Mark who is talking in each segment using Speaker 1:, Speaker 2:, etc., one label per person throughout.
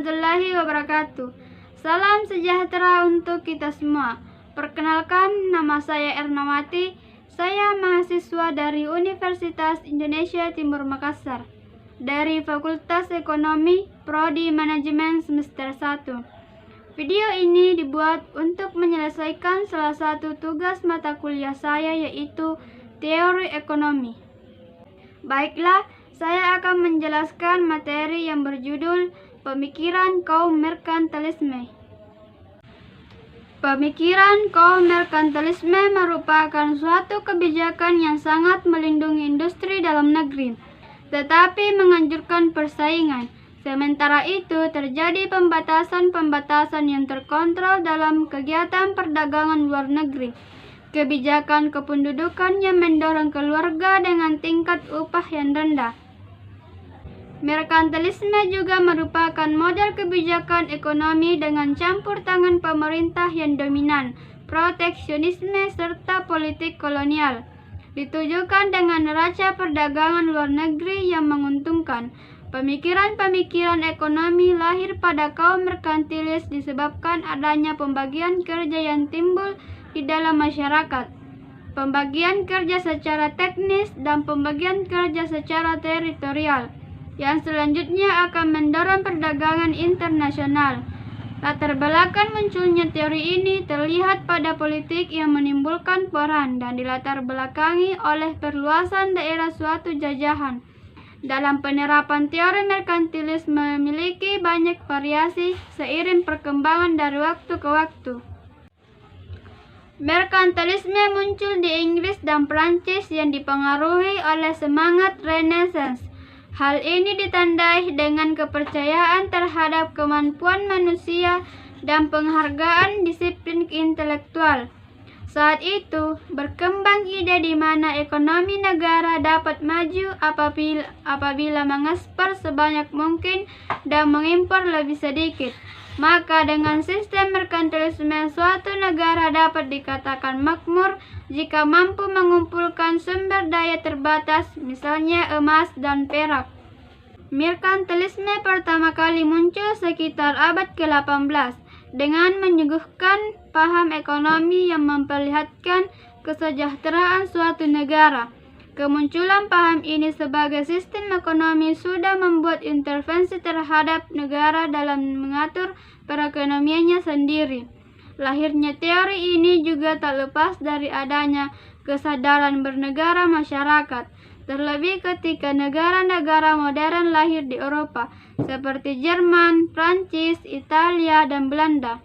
Speaker 1: warahmatullahi wabarakatuh. Salam sejahtera untuk kita semua. Perkenalkan, nama saya Ernawati. Saya mahasiswa dari Universitas Indonesia Timur Makassar, dari Fakultas Ekonomi, Prodi Manajemen semester 1. Video ini dibuat untuk menyelesaikan salah satu tugas mata kuliah saya, yaitu teori ekonomi. Baiklah, saya akan menjelaskan materi yang berjudul Pemikiran Kaum Merkantilisme. Pemikiran kaum merkantilisme merupakan suatu kebijakan yang sangat melindungi industri dalam negeri, tetapi menganjurkan persaingan. Sementara itu, terjadi pembatasan-pembatasan yang terkontrol dalam kegiatan perdagangan luar negeri. Kebijakan kependudukan yang mendorong keluarga dengan tingkat upah yang rendah. Merkantilisme juga merupakan model kebijakan ekonomi dengan campur tangan pemerintah yang dominan, proteksionisme, serta politik kolonial. Ditujukan dengan neraca perdagangan luar negeri yang menguntungkan. Pemikiran-pemikiran ekonomi lahir pada kaum merkantilis disebabkan adanya pembagian kerja yang timbul di dalam masyarakat. Pembagian kerja secara teknis dan pembagian kerja secara teritorial, yang selanjutnya akan mendorong perdagangan internasional. Latar belakang munculnya teori ini terlihat pada politik yang menimbulkan peran dan dilatar belakangi oleh perluasan daerah suatu jajahan. Dalam penerapan teori merkantilis memiliki banyak variasi seiring perkembangan dari waktu ke waktu. Merkantilisme muncul di Inggris dan Prancis yang dipengaruhi oleh semangat Renaissance. Hal ini ditandai dengan kepercayaan terhadap kemampuan manusia dan penghargaan disiplin intelektual. Saat itu, berkembang ide di mana ekonomi negara dapat maju apabila mengekspor sebanyak mungkin dan mengimpor lebih sedikit. Maka dengan sistem merkantilisme, suatu negara dapat dikatakan makmur jika mampu mengumpulkan sumber daya terbatas, misalnya emas dan perak. Merkantilisme pertama kali muncul sekitar abad ke-18 dengan menyuguhkan paham ekonomi yang memperlihatkan kesejahteraan suatu negara. Kemunculan paham ini sebagai sistem ekonomi sudah membuat intervensi terhadap negara dalam mengatur perekonomiannya sendiri. Lahirnya teori ini juga tak lepas dari adanya kesadaran bernegara masyarakat, terlebih ketika negara-negara modern lahir di Eropa, seperti Jerman, Prancis, Italia, dan Belanda.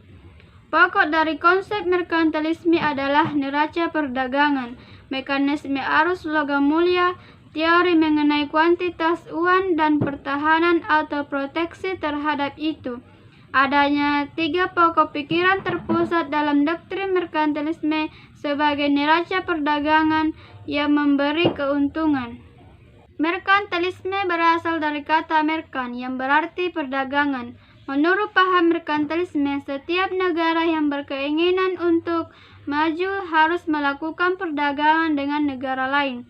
Speaker 1: Pokok dari konsep merkantilisme adalah neraca perdagangan, mekanisme arus logam mulia, teori mengenai kuantitas uang, dan pertahanan atau proteksi terhadap itu. Adanya 3 pokok pikiran terpusat dalam doktrin merkantilisme sebagai neraca perdagangan yang memberi keuntungan. Merkantilisme berasal dari kata merkan yang berarti perdagangan. Menurut paham merkantilisme, setiap negara yang berkeinginan untuk maju harus melakukan perdagangan dengan negara lain.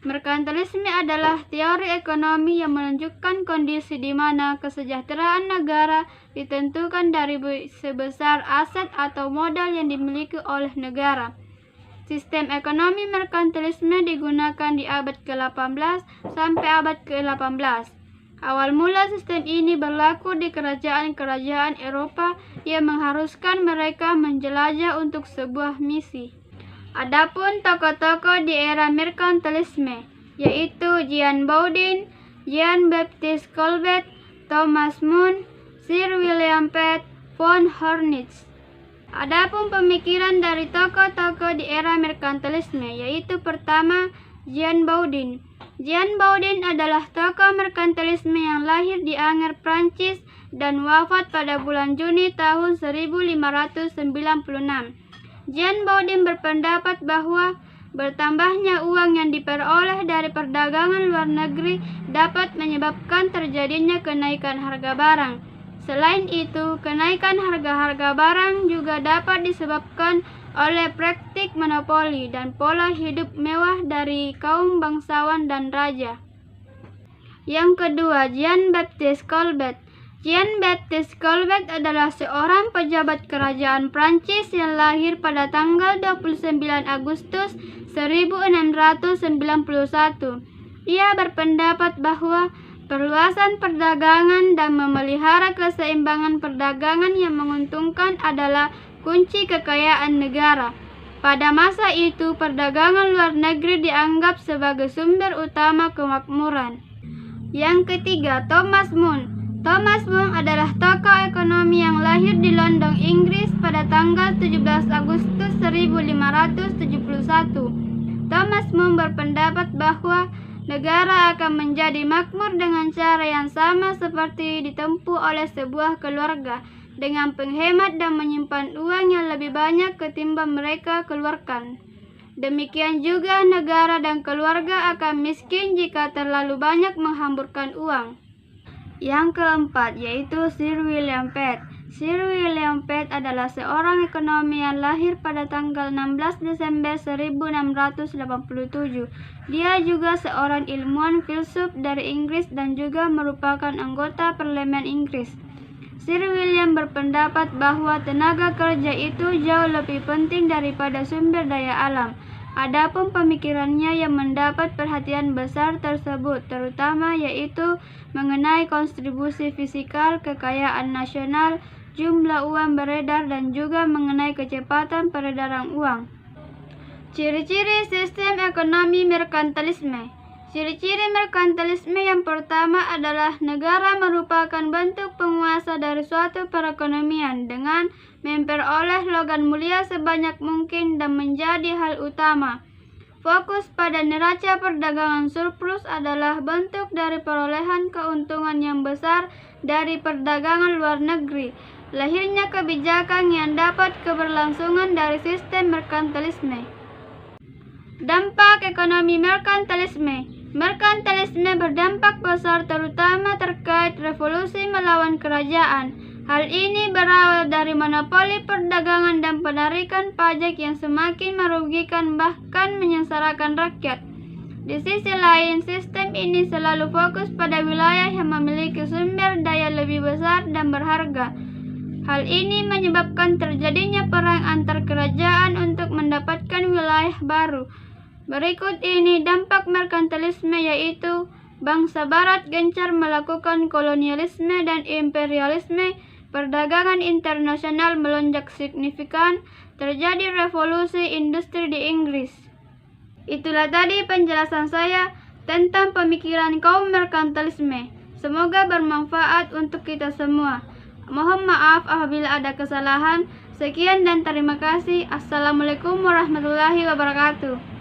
Speaker 1: Merkantilisme adalah teori ekonomi yang menunjukkan kondisi di mana kesejahteraan negara ditentukan dari sebesar aset atau modal yang dimiliki oleh negara. Sistem ekonomi merkantilisme digunakan di abad ke-18 sampai abad ke-18. Awal mula sistem ini berlaku di kerajaan-kerajaan Eropa yang mengharuskan mereka menjelajah untuk sebuah misi. Adapun tokoh-tokoh di era merkantilisme, yaitu Jean Bodin, Jean-Baptiste Colbert, Thomas More, Sir William Pitt, von Hornitz. Adapun pemikiran dari tokoh-tokoh di era merkantilisme, yaitu pertama, Jean Bodin. Jean Bodin adalah tokoh merkantilisme yang lahir di Angers, Prancis dan wafat pada bulan Juni tahun 1596. Jean Bodin berpendapat bahwa bertambahnya uang yang diperoleh dari perdagangan luar negeri dapat menyebabkan terjadinya kenaikan harga barang. Selain itu, kenaikan harga-harga barang juga dapat disebabkan oleh praktik monopoli dan pola hidup mewah dari kaum bangsawan dan raja. Yang kedua, Jean-Baptiste Colbert. Jean-Baptiste Colbert adalah seorang pejabat kerajaan Prancis yang lahir pada tanggal 29 Agustus 1691. Ia berpendapat bahwa perluasan perdagangan dan memelihara keseimbangan perdagangan yang menguntungkan adalah kunci kekayaan negara. Pada masa itu, perdagangan luar negeri dianggap sebagai sumber utama kemakmuran. Yang ketiga, Thomas More. Thomas More adalah tokoh ekonomi yang lahir di London, Inggris pada tanggal 17 Agustus 1571. Thomas More berpendapat bahwa negara akan menjadi makmur dengan cara yang sama seperti ditempuh oleh sebuah keluarga, dengan penghemat dan menyimpan uang yang lebih banyak ketimbang mereka keluarkan. Demikian juga negara dan keluarga akan miskin jika terlalu banyak menghamburkan uang. Yang keempat yaitu Sir William Pitt. Sir William Pitt adalah seorang ekonomi yang lahir pada tanggal 16 Desember 1687. Dia juga seorang ilmuwan filsuf dari Inggris dan juga merupakan anggota Parlemen Inggris. Sir William berpendapat bahwa tenaga kerja itu jauh lebih penting daripada sumber daya alam. Adapun pemikirannya yang mendapat perhatian besar tersebut terutama yaitu mengenai kontribusi fiskal, kekayaan nasional, jumlah uang beredar dan juga mengenai kecepatan peredaran uang. Ciri-ciri sistem ekonomi merkantilisme. Ciri-ciri merkantilisme yang pertama adalah negara merupakan bentuk penguasa dari suatu perekonomian dengan memperoleh logam mulia sebanyak mungkin dan menjadi hal utama. Fokus pada neraca perdagangan surplus adalah bentuk dari perolehan keuntungan yang besar dari perdagangan luar negeri. Lahirnya kebijakan yang dapat keberlangsungan dari sistem merkantilisme. Dampak ekonomi merkantilisme. Merkantilisme berdampak besar terutama terkait revolusi melawan kerajaan. Hal ini berawal dari monopoli perdagangan dan penarikan pajak yang semakin merugikan bahkan menyengsarakan rakyat. Di sisi lain, sistem ini selalu fokus pada wilayah yang memiliki sumber daya lebih besar dan berharga. Hal ini menyebabkan terjadinya perang antar kerajaan untuk mendapatkan wilayah baru. Berikut ini dampak merkantilisme yaitu bangsa barat gencar melakukan kolonialisme dan imperialisme, perdagangan internasional melonjak signifikan, terjadi revolusi industri di Inggris. Itulah tadi penjelasan saya tentang pemikiran kaum merkantilisme. Semoga bermanfaat untuk kita semua. Mohon maaf apabila ada kesalahan. Sekian dan terima kasih. Assalamualaikum warahmatullahi wabarakatuh.